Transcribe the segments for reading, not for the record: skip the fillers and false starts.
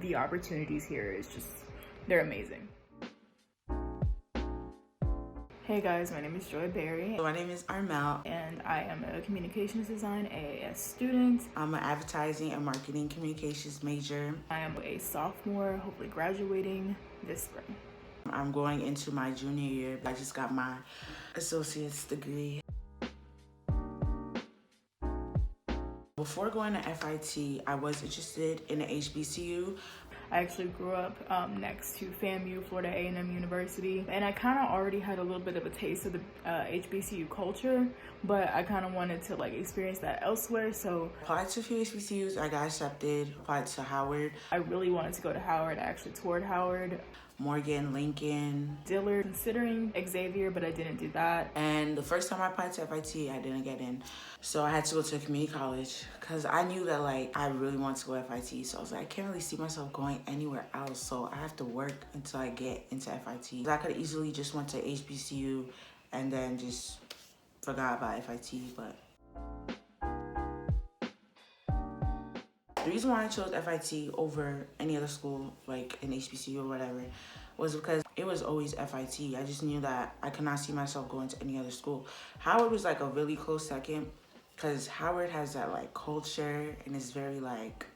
The opportunities here is just, they're amazing. Hey guys, my name is JoiDesireeBerry. My name is Armelle. And I am a communications design AAS student. I'm an advertising and marketing communications major. I am a sophomore, hopefully graduating this spring. I'm going into my junior year. I just got my associate's degree. Before going to FIT, I was interested in the HBCU. I actually grew up next to FAMU, Florida A&M University, and I kind of already had a little bit of a taste of the HBCU culture, but I kind of wanted to like experience that elsewhere. So Applied to a few HBCUs, I got accepted. Applied to Howard. I really wanted to go to Howard. I actually toured Howard. Morgan, Lincoln, Dillard, considering Xavier, but I didn't do that. And the first time I applied to FIT, I didn't get in. So I had to go to a community college because I knew that like I really wanted to go to FIT. So I was like, I can't really see myself going anywhere else. So I have to work until I get into FIT. I could have easily just went to HBCU and then just forgot about FIT, but the reason why I chose FIT over any other school, like an HBCU or whatever, was because it was always FIT. I just knew that I could not see myself going to any other school. Howard was like a really close second because Howard has that like culture and it's very like,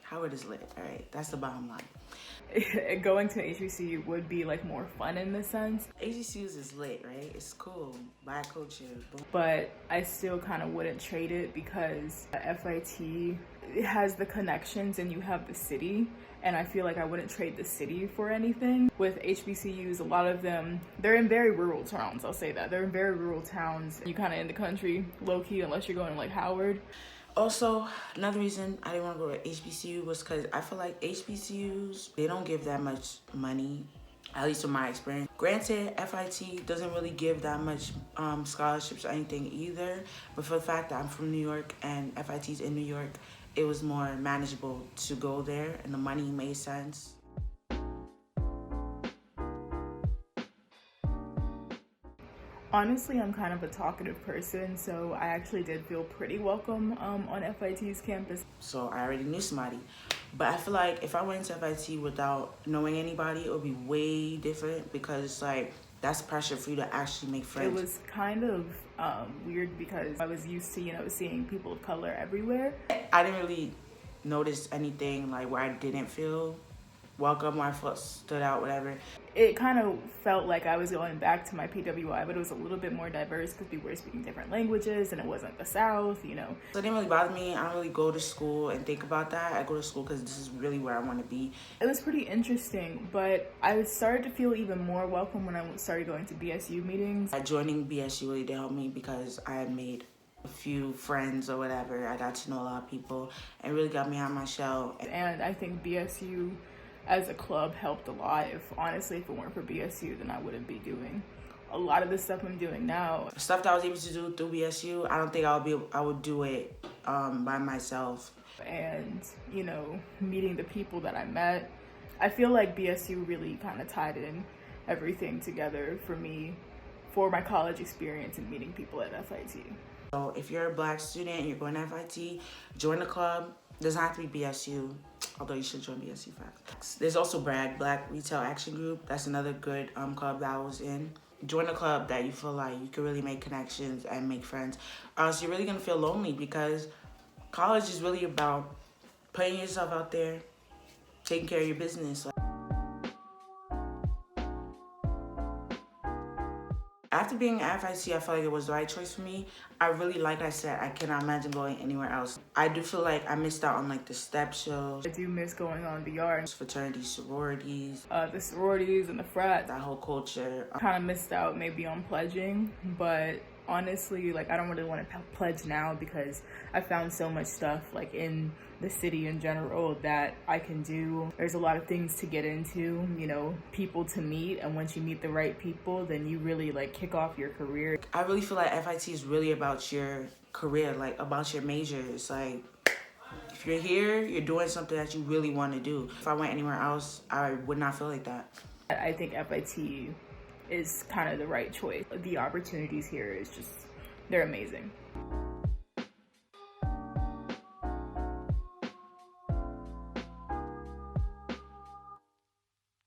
Howard is lit, all right? That's the bottom line. Going to HBCU would be like more fun in this sense. HBCUs is lit, right? It's cool, black culture. But I still kind of wouldn't trade it because FIT, it has the connections and you have the city. And I feel like I wouldn't trade the city for anything. With HBCUs, a lot of them, they're in very rural towns, I'll say that. They're in very rural towns. You kind of in the country, low-key, unless you're going to like Howard. Also, another reason I didn't want to go to HBCU was because I feel like HBCUs, they don't give that much money, at least from my experience. Granted, FIT doesn't really give that much scholarships or anything either, but for the fact that I'm from New York and FIT's in New York, it was more manageable to go there and the money made sense. Honestly, I'm kind of a talkative person, so I actually did feel pretty welcome on FIT's campus. So I already knew somebody. But I feel like if I went into FIT without knowing anybody, it would be way different because it's like, that's pressure for you to actually make friends. It was kind of weird because I was used to, you know, seeing people of color everywhere. I didn't really notice anything like where I didn't feel welcome, where I stood out, whatever. It kind of felt like I was going back to my PWI, but it was a little bit more diverse because people were speaking different languages and it wasn't the South, you know. So it didn't really bother me. I don't really go to school and think about that. I go to school because this is really where I want to be. It was pretty interesting, but I started to feel even more welcome when I started going to BSU meetings. Joining BSU really did help me because I had made a few friends or whatever. I got to know a lot of people and really got me out of my shell. And I think BSU as a club helped a lot. Honestly, if it weren't for BSU, then I wouldn't be doing a lot of the stuff I'm doing now. Stuff that I was able to do through BSU, I don't think I would do it by myself. And, you know, meeting the people that I met, I feel like BSU really kind of tied in everything together for me, for my college experience and meeting people at FIT. So if you're a black student and you're going to FIT, join the club. It doesn't have to be BSU, although you should join BSU facts. There's also BRAG, Black Retail Action Group. That's another good club that I was in. Join a club that you feel like you can really make connections and make friends. Or else you're really gonna feel lonely because college is really about putting yourself out there, taking care of your business. After being at FIT, I felt like it was the right choice for me. I really, like I said, I cannot imagine going anywhere else. I do feel like I missed out on like the step shows. I do miss going on VR. Fraternities, sororities. The sororities and the frats. That whole culture. I kind of missed out maybe on pledging, but honestly, like I don't really want to pledge now because I found so much stuff like in the city in general that I can do. There's a lot of things to get into, you know, people to meet, and once you meet the right people, then you really like kick off your career. I really feel like FIT is really about your career, like about your major. It's like if you're here, you're doing something that you really want to do. If I went anywhere else, I would not feel like that. I think FIT is kind of the right choice. The opportunities here is just, they're amazing.